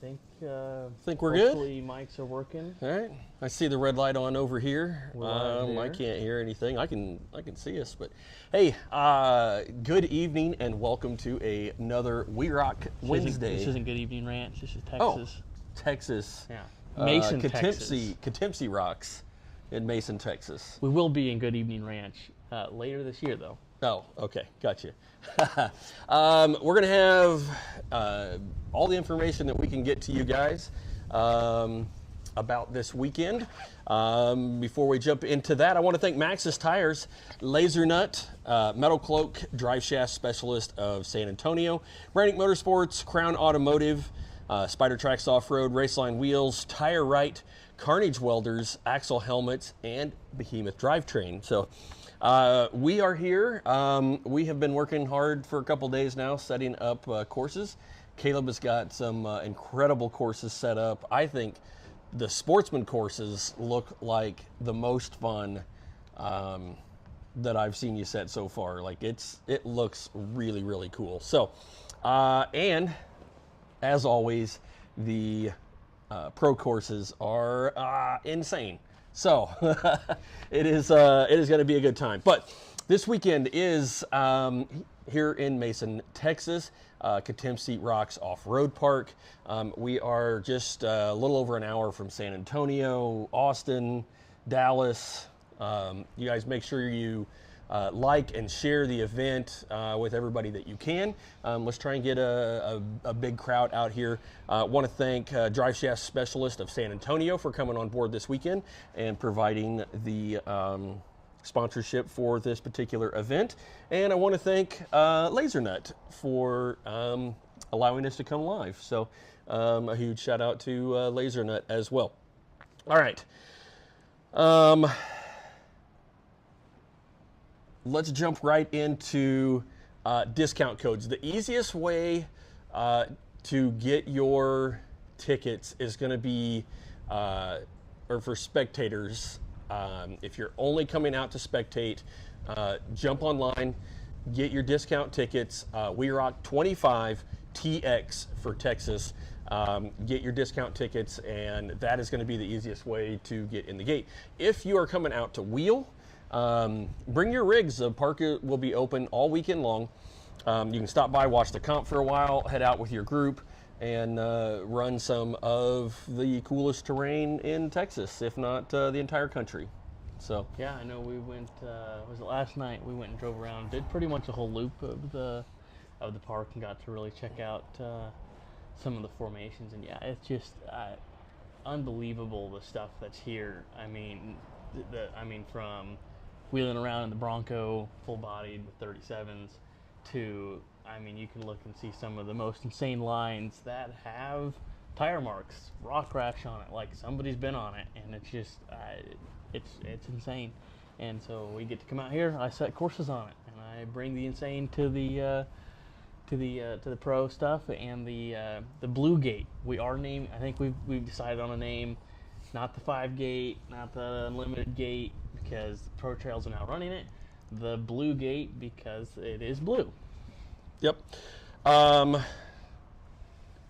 think we're good. Hopefully mics are working. All right. I see the red light on over here. There. I can't hear anything. I can see us, but hey, good evening and welcome to another WEROCK Wednesday. This isn't Good Evening Ranch. This is Texas. Oh, Texas. Yeah. Mason, Texas. Texas. Countempsey Rocks in Mason, Texas. We will be in Good Evening Ranch later this year, though. Oh, okay, gotcha. We're gonna have all the information that we can get to you guys about this weekend. Before we jump into that, I want to thank Maxxis Tires, Laser Nut, Metal Cloak, Drive Shaft Specialist of San Antonio, Brannick Motorsports, Crown Automotive, Spider Tracks Off-Road, Raceline Wheels, Tire Right, Carnage Welders, Axle Helmets, and Behemoth Drivetrain. So we are here. We have been working hard for a couple days now, setting up courses. Caleb has got some incredible courses set up. I think the sportsman courses look like the most fun that I've seen you set so far. Like it looks really, really cool. So, and as always, the pro courses are insane. So it is going to be a good time. But this weekend is here in Mason, Texas, Countempsey Rocks Off-Road Park. We are just a little over an hour from San Antonio, Austin, Dallas. You guys make sure you like and share the event with everybody that you can. Let's try and get a big crowd out here. Want to thank Drive Shaft Specialist of San Antonio for coming on board this weekend and providing the sponsorship for this particular event. And I want to thank Laser Nut for allowing us to come live. So a huge shout out to Laser Nut as well. All right. Let's jump right into discount codes. The easiest way to get your tickets is going to be, or for spectators, if you're only coming out to spectate, jump online, get your discount tickets. WEROCK 25 TX for Texas. Get your discount tickets, and that is going to be the easiest way to get in the gate. If you are coming out to wheel, bring your rigs. The park will be open all weekend long. You can stop by, watch the comp for a while, head out with your group, and run some of the coolest terrain in Texas, if not the entire country. So yeah, I know we went. Was it last night? We went and drove around, did pretty much a whole loop of the park, and got to really check out some of the formations. And yeah, it's just unbelievable the stuff that's here. I mean, from wheeling around in the Bronco full-bodied with 37s to, I mean, you can look and see some of the most insane lines that have tire marks, rock crash on it, like somebody's been on it, and it's just, it's insane. And so we get to come out here, I set courses on it, and I bring the insane to the pro stuff and the Blue Gate. We are named, I think we've decided on a name. Not the 5 gate, not the unlimited gate, because the Pro Trails are now running it. The Blue Gate, because it is blue. Yep. I'm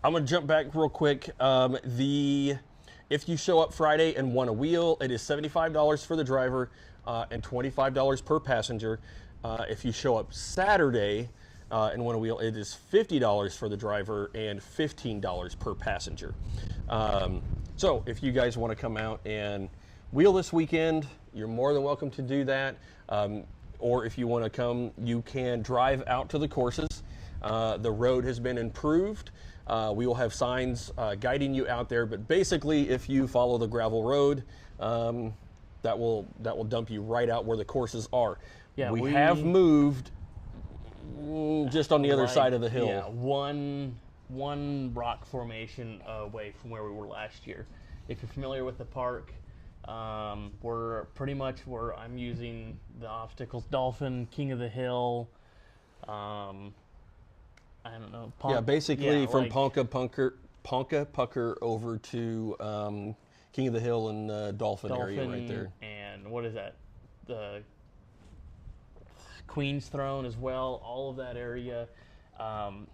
going to jump back real quick. If you show up Friday and want a wheel, it is $75 for the driver and $25 per passenger. If you show up Saturday and want a wheel, it is $50 for the driver and $15 per passenger. So if you guys want to come out and wheel this weekend, you're more than welcome to do that. Or if you want to come, you can drive out to the courses. The road has been improved. We will have signs guiding you out there, but basically if you follow the gravel road, that will dump you right out where the courses are. Yeah, we have moved just on the other side of the hill. Yeah, one rock formation away from where we were last year. If you're familiar with the park, we're pretty much where I'm using the obstacles, Dolphin, King of the Hill, I don't know. Basically from Ponca Pucker over to King of the Hill and Dolphin area right there. And what is that? The Queen's Throne as well, all of that area.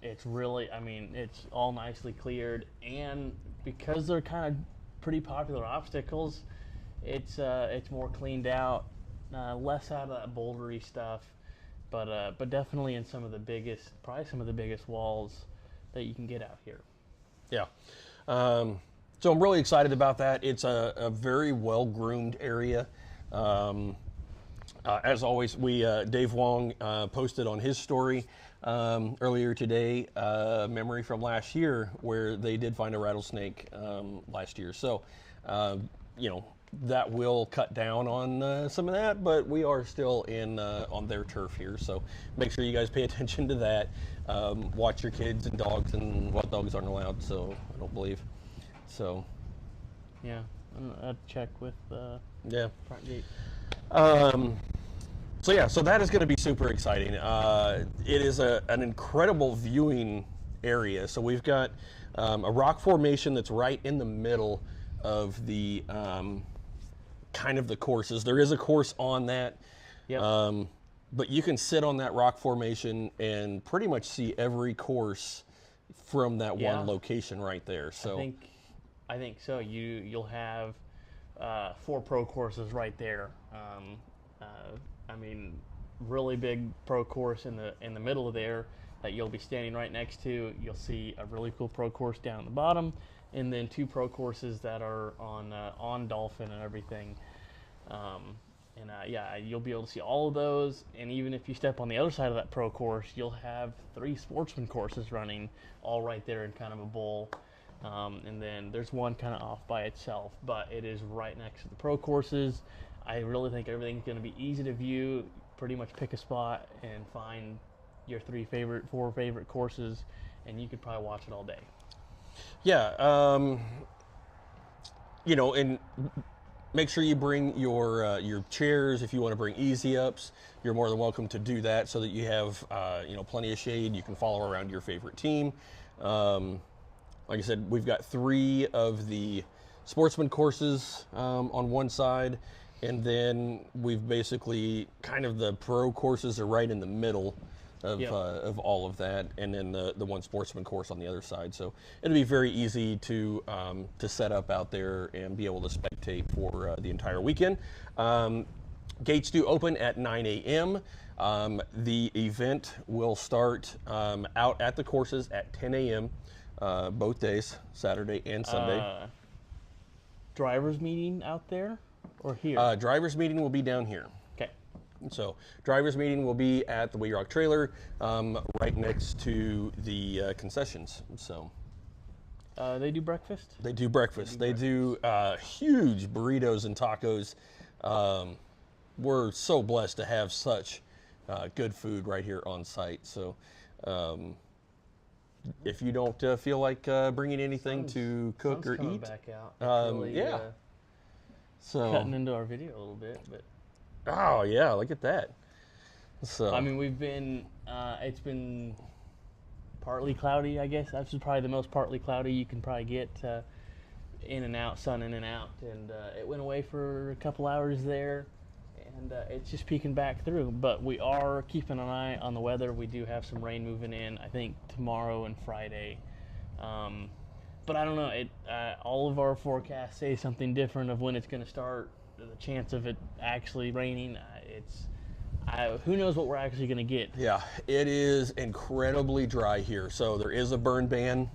It's really, I mean, it's all nicely cleared, and because they're kind of pretty popular obstacles, it's more cleaned out, less out of that bouldery stuff, but definitely in some of the biggest, probably some of the biggest walls that you can get out here. Yeah. So I'm really excited about that. It's a very well-groomed area. As always, Dave Wong posted on his story earlier today a memory from last year where they did find a rattlesnake last year. So, that will cut down on some of that, but we are still on their turf here. So make sure you guys pay attention to that. Watch your kids and dogs, and wild dogs aren't allowed, so I don't believe. So. Yeah, I'd check with front gate. So that is going to be super exciting. It is an incredible viewing area. So we've got a rock formation that's right in the middle of the kind of the courses. There is a course on that, but you can sit on that rock formation and pretty much see every course from that one location right there. So I think so. You'll have 4 pro courses right there. I mean, really big pro course in the middle of there that you'll be standing right next to. You'll see a really cool pro course down at the bottom, and then 2 pro courses that are on Dolphin and everything. You'll be able to see all of those. And even if you step on the other side of that pro course, you'll have 3 sportsman courses running all right there in kind of a bowl. And then there's one kind of off by itself, but it is right next to the pro courses. I really think everything's going to be easy to view. Pretty much pick a spot and find your 4 favorite courses, and you could probably watch it all day. Yeah, and make sure you bring your chairs. If you want to bring easy ups, you're more than welcome to do that, so that you have plenty of shade. You can follow around your favorite team. Like I said, we've got 3 of the sportsman courses on one side, and then we've basically kind of the pro courses are right in the middle of all of that, and then the one sportsman course on the other side. So it'll be very easy to set up out there and be able to spectate for the entire weekend. Gates do open at 9 a.m. The event will start out at the courses at 10 a.m. Both days, Saturday and Sunday. Drivers meeting out there or here? Drivers meeting will be down here. Okay. So drivers meeting will be at the WEROCK trailer, right next to the concessions. So. They do breakfast? They do breakfast. They do huge burritos and tacos. We're so blessed to have such good food right here on site. So. If you don't feel like bringing anything to cook or eat, back out. Really, so cutting into our video a little bit, but oh yeah, look at that. So I mean, it's been partly cloudy. I guess that's probably the most partly cloudy you can probably get. In and out, sun in and out, and it went away for a couple hours there. And it's just peeking back through, but we are keeping an eye on the weather. We do have some rain moving in, I think tomorrow and Friday, but I don't know. All of our forecasts say something different of when it's going to start. The chance of it actually raining, who knows what we're actually going to get. Yeah, it is incredibly dry here. So there is a burn ban,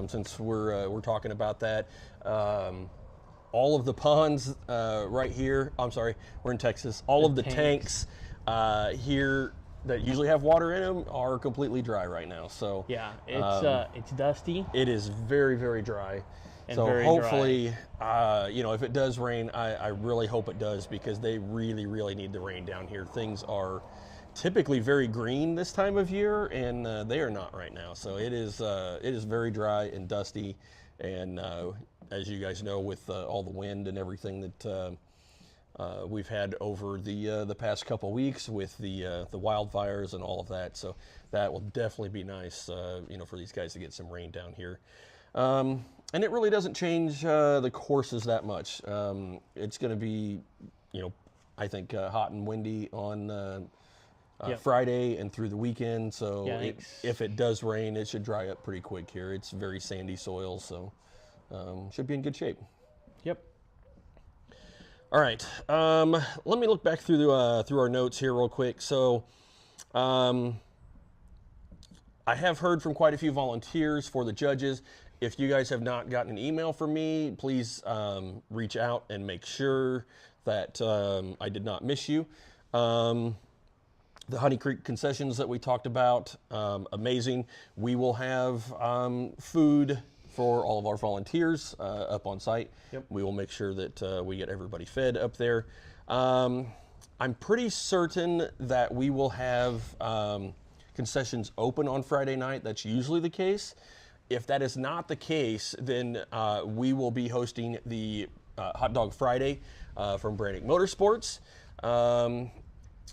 since we're talking about that. All of the ponds right here, I'm sorry, we're in Texas. All of the tanks here that usually have water in them are completely dry right now. So yeah, it's dusty. It is very, very dry. And so very hopefully, if it does rain, I really hope it does, because they really, really need the rain down here. Things are typically very green this time of year, and they are not right now. So it is very dry and dusty, and as you guys know, with all the wind and everything that we've had over the past couple weeks with the wildfires and all of that, so that will definitely be nice, for these guys to get some rain down here. And it really doesn't change the courses that much. It's going to be, I think, hot and windy on Yep. Friday and through the weekend. So Yeah, if it does rain, it should dry up pretty quick here. It's very sandy soil, so should be in good shape. Yep. All right, let me look back through our notes here real quick. So I have heard from quite a few volunteers for the judges. If you guys have not gotten an email from me, please reach out and make sure that I did not miss you. The Honey Creek concessions that we talked about, amazing. We will have food for all of our volunteers up on site. Yep. We will make sure that we get everybody fed up there. I'm pretty certain that we will have concessions open on Friday night. That's usually the case. If that is not the case, then we will be hosting the Hot Dog Friday from Brannick Motorsports.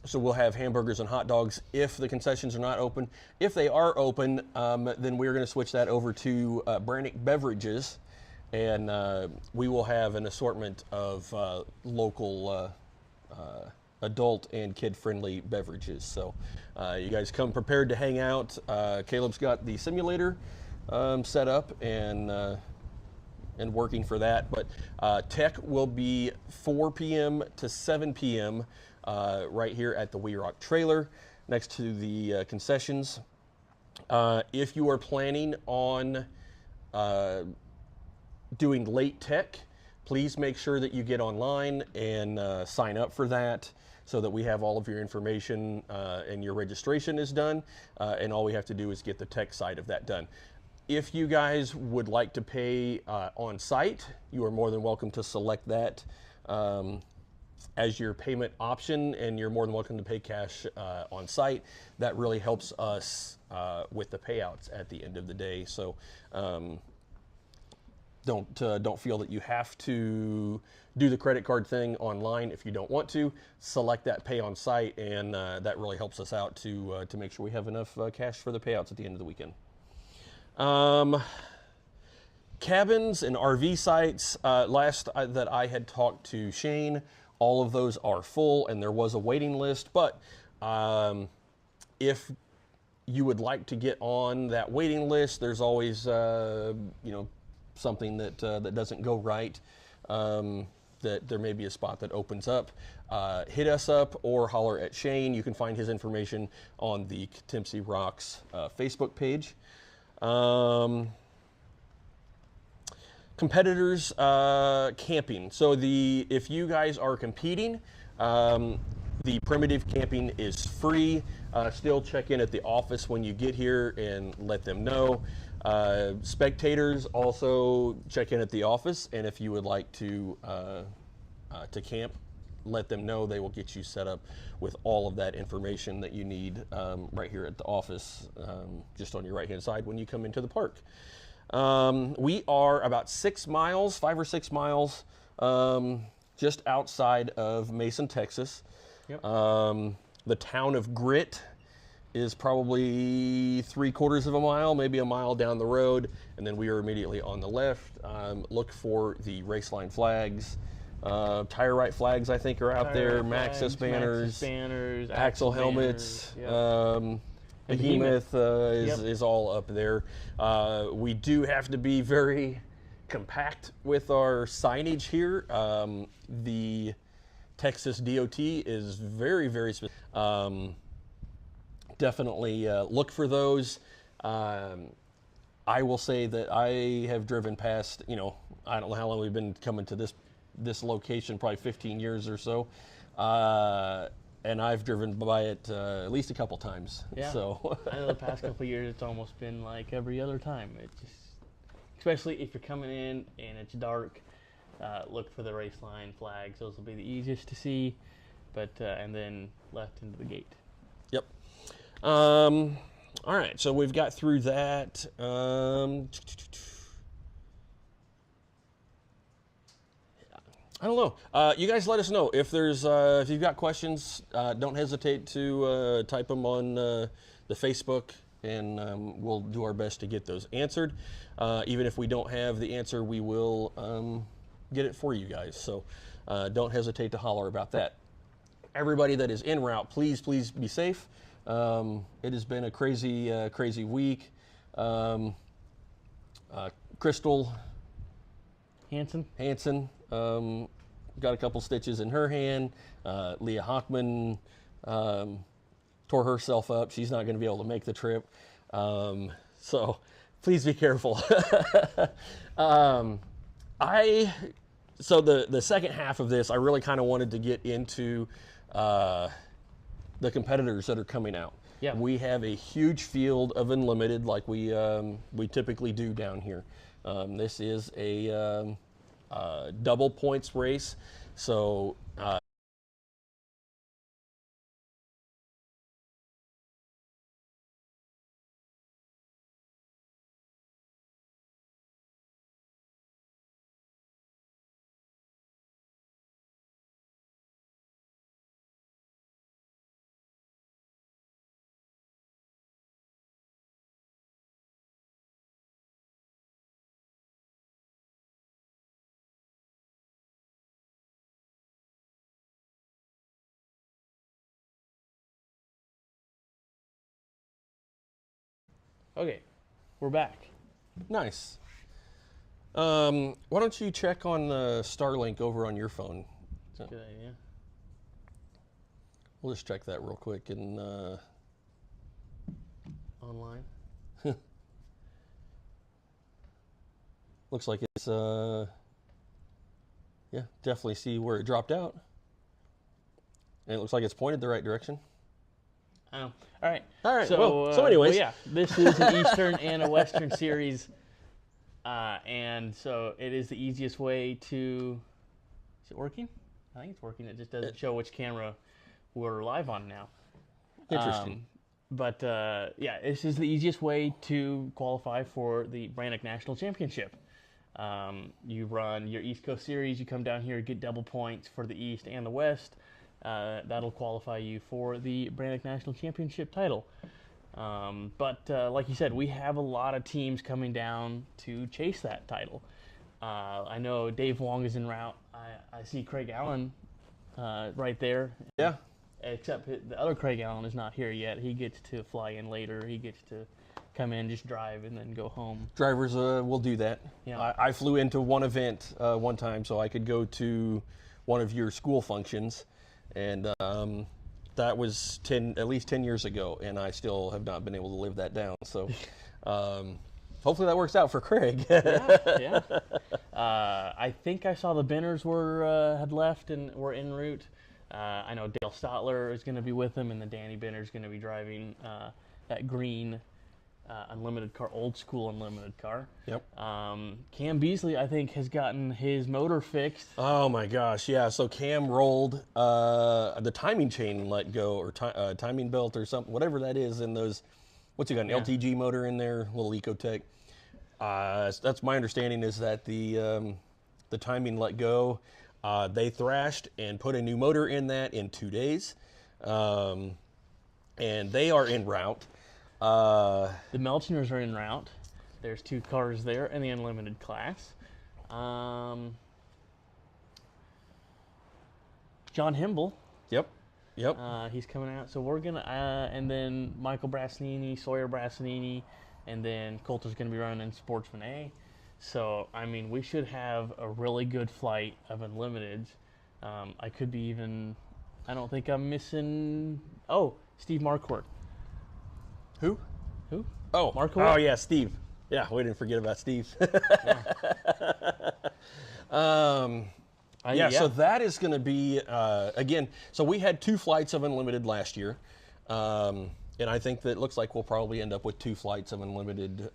So we'll have hamburgers and hot dogs if the concessions are not open. If they are open, then we're going to switch that over to Brannick Beverages, and we will have an assortment of local adult and kid-friendly beverages. So you guys come prepared to hang out. Caleb's got the simulator set up and working for that. But tech will be 4 p.m. to 7 p.m. Right here at the WEROCK trailer next to the concessions. If you are planning on doing late tech, please make sure that you get online and sign up for that so that we have all of your information and your registration is done. And all we have to do is get the tech side of that done. If you guys would like to pay on site, you are more than welcome to select that as your payment option, and you're more than welcome to pay cash on site. That really helps us with the payouts at the end of the day. So don't feel that you have to do the credit card thing online if you don't want to. Select that pay on site, and that really helps us out to make sure we have enough cash for the payouts at the end of the weekend. Cabins and RV sites, last that I had talked to Shane, all of those are full, and there was a waiting list. But if you would like to get on that waiting list, there's always something that doesn't go right. That there may be a spot that opens up. Hit us up or holler at Shane. You can find his information on the Timpsey Rocks Facebook page. Competitors camping. So if you guys are competing, the primitive camping is free. Still check in at the office when you get here and let them know. Spectators also check in at the office, and if you would like to camp, let them know. They will get you set up with all of that information that you need right here at the office, just on your right hand side when you come into the park. We are about 5 or 6 miles, just outside of Mason, Texas. Yep. The town of Grit is probably 3/4 of a mile, maybe a mile down the road, and then we are immediately on the left. Look for the raceline flags. Tire right flags, I think, are out there. Maxxis banners, axle helmets. Yep. Behemoth is all up there. We do have to be very compact with our signage here. The Texas DOT is very, very specific. Definitely look for those. I will say that I have driven past, I don't know how long we've been coming to this location, probably 15 years or so. And I've driven by it at least a couple times. Yeah. So I know the past couple of years, it's almost been like every other time. It just, especially if you're coming in and it's dark, look for the race line flags. Those will be the easiest to see. But and then left into the gate. Yep. All right. So we've got through that. I don't know. You guys let us know if you've got questions. Don't hesitate to type them on the Facebook, and we'll do our best to get those answered. Even if we don't have the answer, we will get it for you guys. So don't hesitate to holler about that. everybody that is en route, please be safe. It has been a crazy week. Crystal Hansen got a couple stitches in her hand. Leah Hockman tore herself up. She's not going to be able to make the trip. So please be careful. So the second half of this, I really kind of wanted to get into the competitors that are coming out. Yeah. We have a huge field of Unlimited like we typically do down here. This is a double points race. So Okay, we're back. nice. Why don't you check on the Starlink over on your phone? Good idea. We'll just check that real quick and Online. looks like it's yeah, definitely see where it dropped out. And it looks like it's pointed the right direction. Oh, all right. All right. So, so anyways, yeah, this is an Eastern and a Western series, and so it is the easiest way to. Is it working? I think it's working. It just doesn't show which camera we're live on now. Interesting. But yeah, this is the easiest way to qualify for the Brannock National Championship. You run your East Coast Series. You come down here, get double points for the East and the West. That'll qualify you for the Brannock National Championship title. But like you said, we have a lot of teams coming down to chase that title. I know Dave Wong is en route. I see Craig Allen right there. Yeah. Except the other Craig Allen is not here yet. He gets to fly in later. He gets to come in, just drive, and then go home. Drivers will do that. Yeah. I flew into one event one time so I could go to one of your school functions. And that was at least 10 years ago, and I still have not been able to live that down. So hopefully that works out for Craig. Yeah. I think I saw the Benners had left and were en route. I know Dale Stotler is going to be with him, and then Danny Benner is going to be driving that green unlimited car, old school unlimited car. Yep. Cam Beasley, I think, has gotten his motor fixed. Oh my gosh, yeah. So Cam rolled the timing chain let go, or timing belt, or something, whatever that is. In those, what's he got? An LTG motor in there, little Ecotech. That's my understanding is that the timing let go. They thrashed and put a new motor in that in 2 days, and they are en route. The Melchners are en route. There's 2 cars there in the unlimited class. John Himble. Yep. He's coming out. So we're going to, and then Michael Brassanini, Sawyer Brassanini, and then Coulter's going to be running in Sportsman A. So, I mean, we should have a really good flight of unlimiteds. I could be even, I don't think I'm missing, Steve Marquardt. Who? Oh, Marquardt? Oh, yeah, Steve. Yeah, we didn't forget about Steve. Yeah. So that is going to be, again, so we had 2 flights of unlimited last year. And I think that it looks like we'll probably end up with 2 flights of unlimited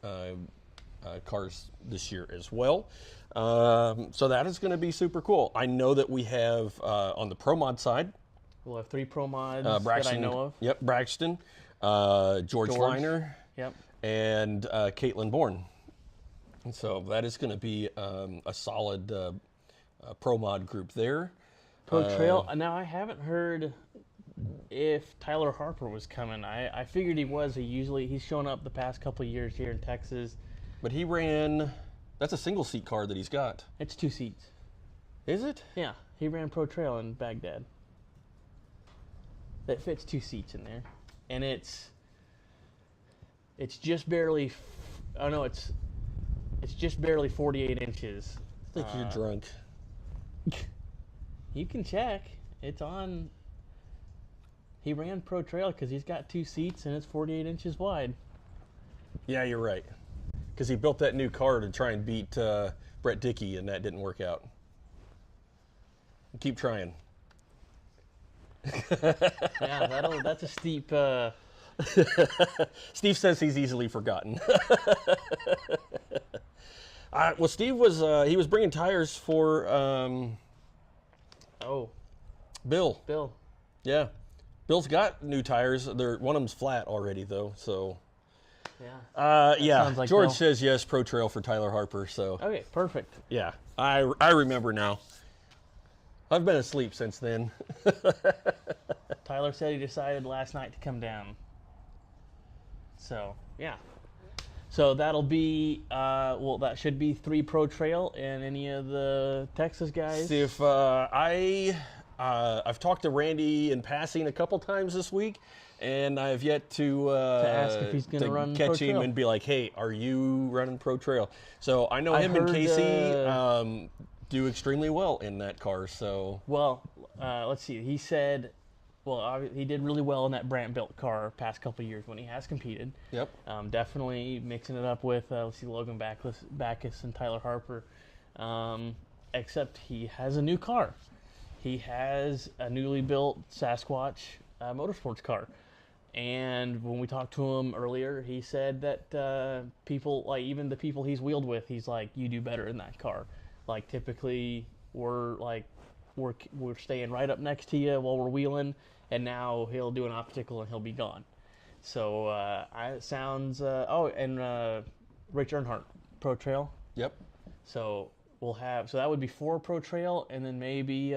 cars this year as well. So that is going to be super cool. I know that we have, on the Pro Mod side, We'll have 3 Pro Mods Braxton, that I know of. Yep, Braxton, George Liner, Yep. and Caitlin Bourne. And so that is going to be a solid Pro Mod group there. Pro Trail. Now, I haven't heard if Tyler Harper was coming. I figured he was. He's shown up the past couple of years here in Texas. But he ran, that's a single seat car that he's got. It's 2 seats. Is it? Yeah, he ran Pro Trail in Baghdad. that fits 2 seats in there, and it's just barely. It's just barely 48 inches. I think you're drunk. You can check. It's on. He ran Pro Trail because he's got 2 seats and it's 48 inches wide. Yeah, you're right. Because he built that new car to try and beat Brett Dickey, and that didn't work out. Keep trying. Yeah, that's a steep. Steve says he's easily forgotten. Well, Steve was he was bringing tires for Bill. Bill. Yeah, Bill's got new tires. One of them's flat already though. So Yeah. Sounds like George Bill. says yes. Pro Trail for Tyler Harper. So Okay, perfect. yeah, I remember now. I've been asleep since then. Tyler said he decided last night to come down. So, yeah. So that'll be, that should be 3 Pro Trail and any of the Texas guys. See if I've talked to Randy in passing a couple times this week, and I've yet to ask if he's going to run catch Pro him Trail. and be like, hey, are you running Pro Trail? So I know him and heard, Casey do extremely well in that car. So Well, let's see. He said, he did really well in that Brant built car past couple of years when he has competed. yep, Definitely mixing it up with, let's see, Logan Backus and Tyler Harper. Except he has a new car. He has a newly built Sasquatch motorsports car. And when we talked to him earlier, he said that people, like even the people he's wheeled with, he's like, you do better in that car. Like typically we're staying right up next to you while we're wheeling, and now he'll do an obstacle and he'll be gone. So it sounds. Rich Earnhardt Pro Trail. yep. So we'll have. So that would be 4 Pro Trail, and then maybe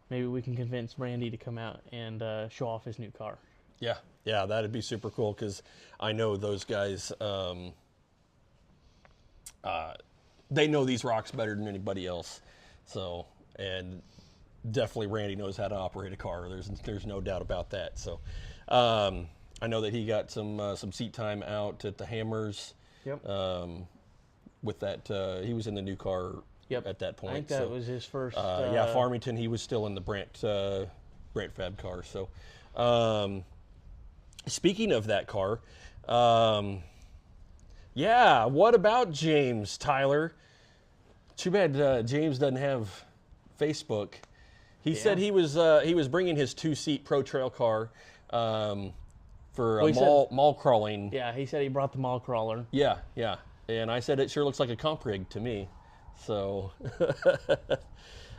we can convince Randy to come out and show off his new car. Yeah, that'd be super cool because I know those guys. They know these rocks better than anybody else. So, and definitely Randy knows how to operate a car. There's no doubt about that. So, I know that he got some seat time out at the Hammers. Yep. With that, he was in the new car. Yep. At that point. I think that was his first. Farmington. He was still in the Brant Fab car. So, speaking of that car, what about James, Tyler? Too bad James doesn't have Facebook. He said he was bringing his 2-seat Pro Trail car for mall crawling. Yeah, he said he brought the mall crawler. Yeah. And I said it sure looks like a comp rig to me. So,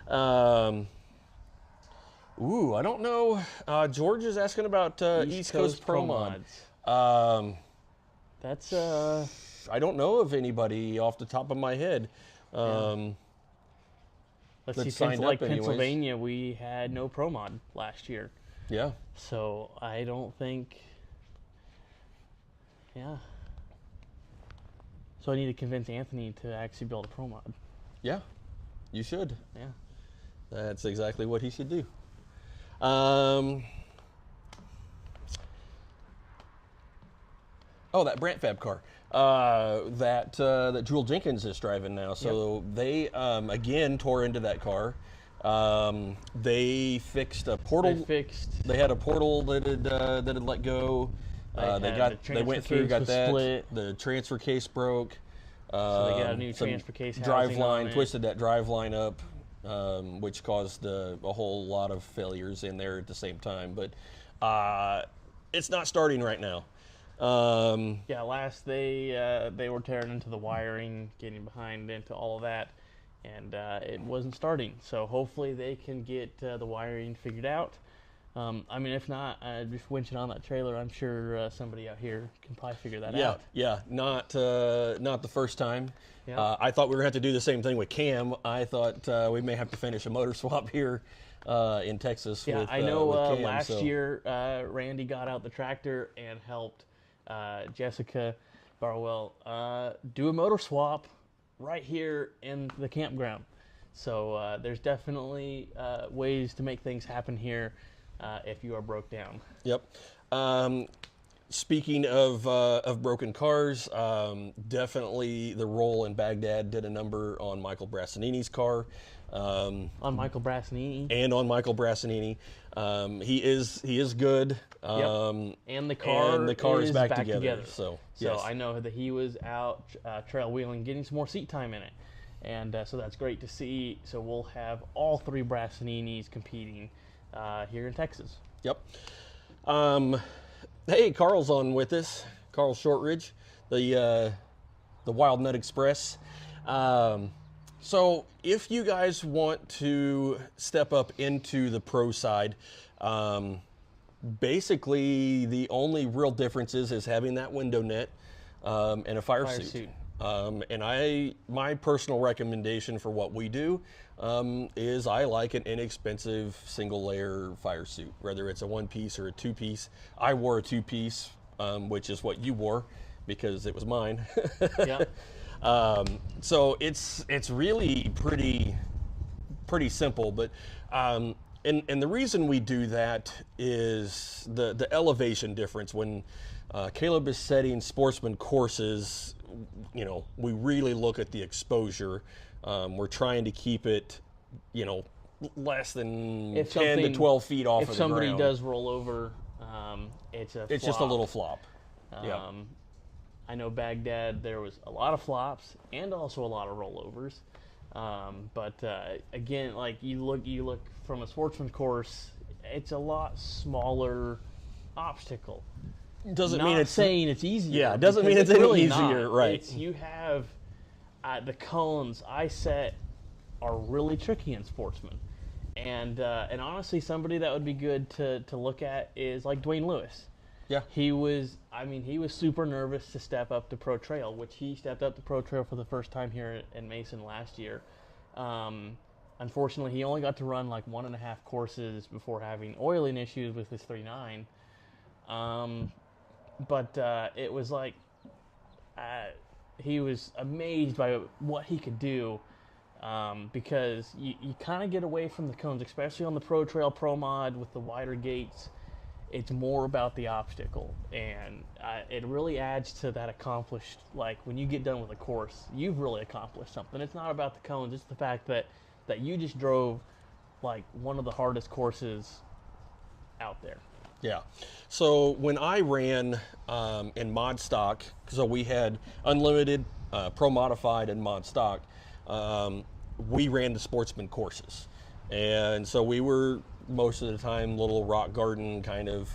I don't know. George is asking about East Coast Pro Mod. That's I don't know of anybody off the top of my head. let's see. signed up anyways. Pennsylvania, we had no Pro Mod last year, Yeah. so I don't think. Yeah. So I need to convince Anthony to actually build a Pro Mod. Yeah. You should. Yeah. That's exactly what he should do. That Brant Fab car that Jewel Jenkins is driving now. So they again tore into that car. They fixed a portal. They had a portal that had let go. They went through, got that. Split. The transfer case broke. So they got a new transfer case drive housing line, on it. twisted that drive line up, which caused a whole lot of failures in there at the same time. But it's not starting right now. Last they were tearing into the wiring, getting behind into all of that, and it wasn't starting. So hopefully they can get the wiring figured out. If not, just winching on that trailer, I'm sure somebody out here can probably figure that out. Yeah, not the first time. Yeah. I thought we were going to have to do the same thing with Cam. I thought we may have to finish a motor swap here in Texas. Yeah, with, I know with Cam, last year Randy got out the tractor and helped Jessica Barwell do a motor swap right here in the campground. So there's definitely ways to make things happen here. if you are broke down. Yep. Speaking of broken cars, definitely the roll in Baghdad did a number on Michael Brassanini's car. On Michael Brassanini. And on Michael Brassanini. He is good. And the car is back together. So yes. I know that he was out trail wheeling, getting some more seat time in it. And so that's great to see. So we'll have all 3 Brassaninis competing here in Texas. Yep. Hey, Carl's on with us. Carl Shortridge, the Wild Nut Express. So if you guys want to step up into the pro side, basically the only real difference is having that window net and a fire suit. And my personal recommendation for what we do is I like an inexpensive single layer fire suit, whether it's a 1-piece or a 2-piece. I wore a 2-piece, which is what you wore because it was mine. Yeah. So it's really pretty simple, but and the reason we do that is the elevation difference. When Caleb is setting sportsman courses, you know, we really look at the exposure. We're trying to keep it, you know, less than 10 to 12 feet off of the ground. If somebody does roll over, it's just a little flop. Yeah. I know Baghdad, there was a lot of flops and also a lot of rollovers. But again, like you look from a sportsman course, it's a lot smaller obstacle. Doesn't not mean it's saying it's easier. Yeah, it doesn't mean it's any really easier, not. right? You have the cones I set are really tricky in sportsman, and honestly, somebody that would be good to look at is like Dwayne Lewis. Yeah, he was super nervous to step up to Pro Trail, which he stepped up to Pro Trail for the first time here in Mason last year. Unfortunately, he only got to run like 1.5 courses before having oiling issues with his 3.9. But it was like he was amazed by what he could do because you kind of get away from the cones, especially on the Pro Trail Pro Mod with the wider gates. It's more about the obstacle, and it really adds to that accomplished, like when you get done with a course, you've really accomplished something. It's not about the cones, it's the fact that you just drove like one of the hardest courses out there. Yeah. So when I ran in mod stock, so we had unlimited, pro modified, and mod stock, we ran the sportsman courses. And so we were most of the time little rock garden kind of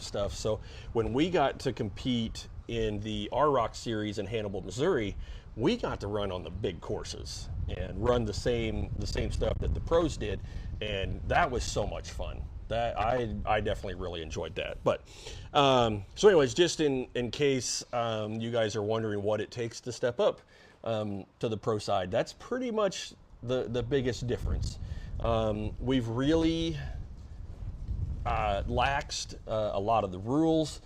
stuff. So when we got to compete in the WEROCK series in Hannibal, Missouri, we got to run on the big courses and run the same stuff that the pros did, and that was so much fun. That I definitely really enjoyed that. But so anyways, just in case you guys are wondering what it takes to step up to the pro side, that's pretty much the biggest difference. We've really laxed a lot of the rules.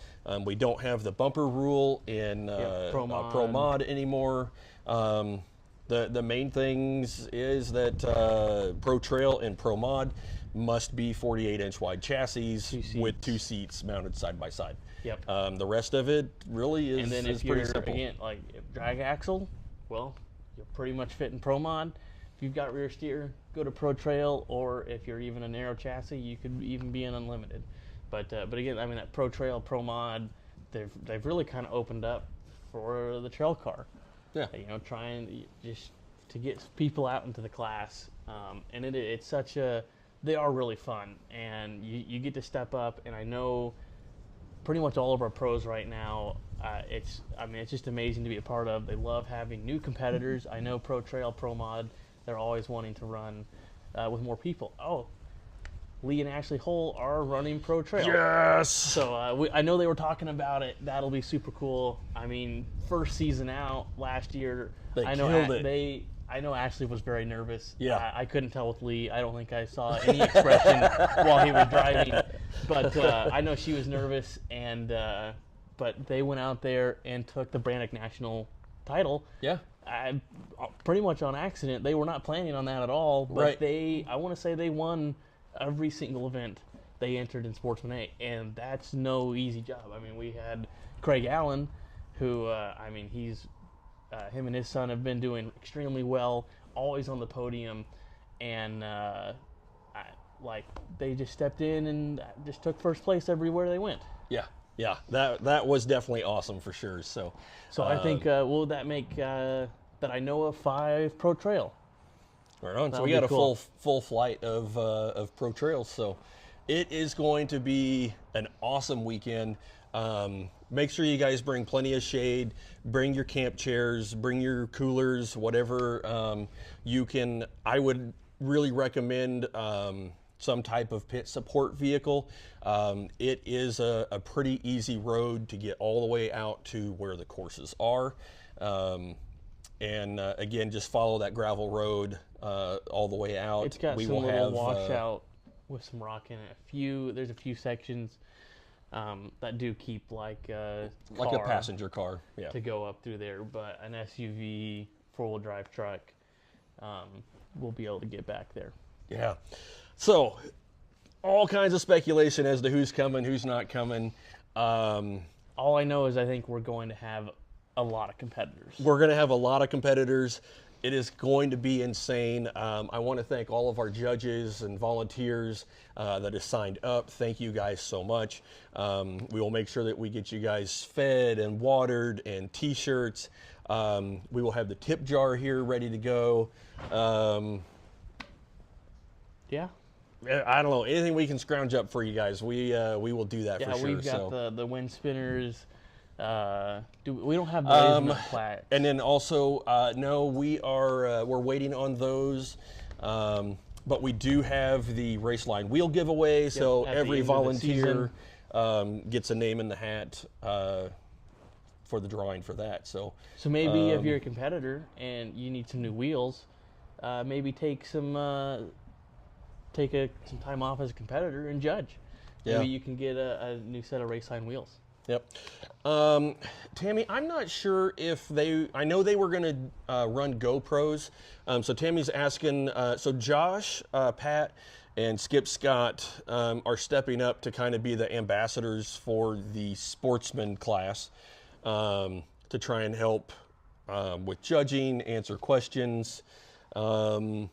We don't have the bumper rule in Pro Mod anymore. The main things is that Pro Trail and Pro Mod must be 48-inch wide chassis with 2 seats mounted side by side. Yep. The rest of it really is, and then is if pretty you're, simple. Again, like drag axle, well, you'll pretty much fit in Pro Mod. If you've got rear steer, go to Pro Trail, or if you're even a narrow chassis, you could even be in Unlimited. But again, I mean, that Pro Trail, Pro Mod, they've really kind of opened up for the trail car. Yeah. You know, trying just to get people out into the class, and it's such a, they are really fun, and you get to step up. And I know pretty much all of our pros right now, it's just amazing to be a part of. They love having new competitors. I know Pro Trail, Pro Mod, they're always wanting to run with more people. Oh, Lee and Ashley Hull are running Pro Trail. Yes! So I know they were talking about it. That'll be super cool. I mean, first season out last year, They killed it. I know Ashley was very nervous. Yeah. I couldn't tell with Lee. I don't think I saw any expression while he was driving. But I know she was nervous, and but they went out there and took the Brannock National title. Yeah. Pretty much on accident. They were not planning on that at all. But Right. I want to say they won every single event they entered in Sportsman A, and that's no easy job. I mean, we had Craig Allen, who he's him and his son have been doing extremely well, always on the podium, and they just stepped in and just took first place everywhere they went. Yeah, that was definitely awesome for sure. So I think will that make that I know of 5 pro trail. Right on. So That'll we got be a cool. full flight of pro trails. So it is going to be an awesome weekend. Make sure you guys bring plenty of shade. Bring your camp chairs. Bring your coolers. Whatever you can. I would really recommend some type of pit support vehicle. It is a pretty easy road to get all the way out to where the courses are. And again, just follow that gravel road all the way out. It's got some little washout with some rock in it. There's a few sections that do keep like a passenger car, yeah, to go up through there, but an SUV 4-wheel drive truck will be able to get back there. Yeah. So all kinds of speculation as to who's coming, who's not coming. All I know is I think we're going to have a lot of competitors. We're going to have a lot of competitors. It is going to be insane. I want to thank all of our judges and volunteers that have signed up. Thank you guys so much. We will make sure that we get you guys fed and watered and T-shirts. We will have the tip jar here ready to go. Yeah. I don't know, anything we can scrounge up for you guys, we will do that for sure. Yeah, we've got the wind spinners. We don't have the plaques. And then also, no, we're waiting on those. But we do have the race line wheel giveaway, so every volunteer gets a name in the hat for the drawing for that. So maybe if you're a competitor and you need some new wheels, maybe take some time off as a competitor and judge. Maybe you can get a new set of race line wheels. Yep. Tammy, I'm not sure if I know they were going to run GoPros. So Tammy's asking, so Josh, Pat, and Skip Scott are stepping up to kind of be the ambassadors for the sportsman class to try and help with judging, answer questions, and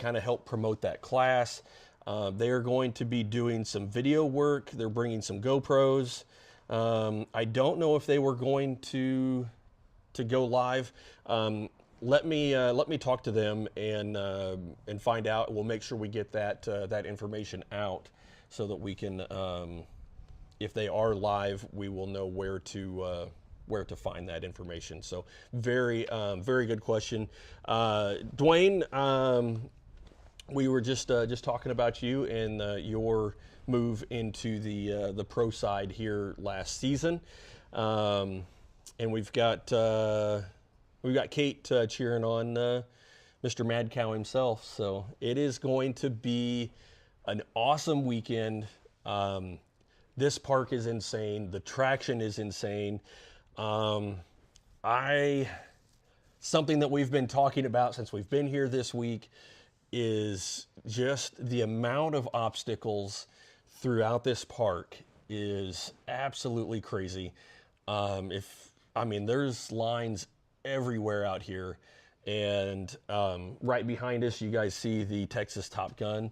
kind of help promote that class. They are going to be doing some video work. They're bringing some GoPros. I don't know if they were going to go live. Let me talk to them and find out. We'll make sure we get that information out so that we can, if they are live, we will know where to find that information. So very good question, Dwayne. We were just talking about you and your move into the pro side here last season, and we've got Kate cheering on Mr. Mad Cow himself. So it is going to be an awesome weekend. This park is insane. The traction is insane. Something that we've been talking about since we've been here this week is just the amount of obstacles throughout this park is absolutely crazy. There's lines everywhere out here, and right behind us, you guys see the Texas Top Gun.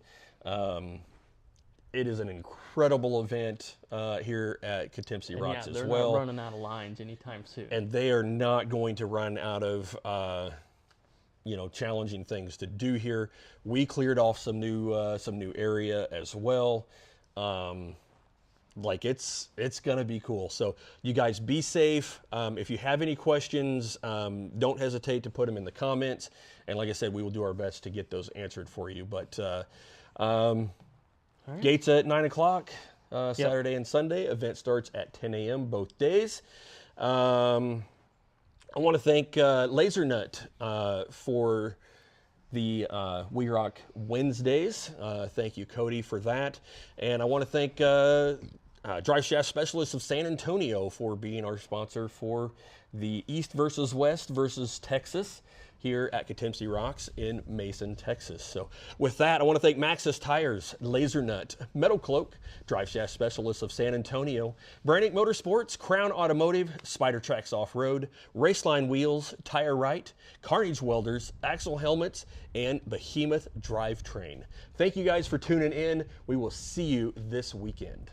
It is an incredible event here at Countempsey Rocks as well. They're not running out of lines anytime soon. And they are not going to run out of challenging things to do here. We cleared off some new area as well. It's gonna be cool. So you guys be safe. If you have any questions, don't hesitate to put them in the comments. And like I said, we will do our best to get those answered for you. But gates at 9 o'clock, Saturday and Sunday. Event starts at 10 a.m. both days. I want to thank Laser Nut for the WEROCK Wednesdays. Thank you, Cody, for that. And I want to thank Drive Shaft Specialists of San Antonio for being our sponsor for the East versus West versus Texas. here at Coutemps Rocks in Mason, Texas. So with that, I want to thank Maxxis Tires, Laser Nut, Metal Cloak, Drive Shaft Specialists of San Antonio, Brannick Motorsports, Crown Automotive, Spider Tracks Off-Road, Raceline Wheels, Tire Right, Carnage Welders, Axle Helmets, and Behemoth Drivetrain. Thank you guys for tuning in. We will see you this weekend.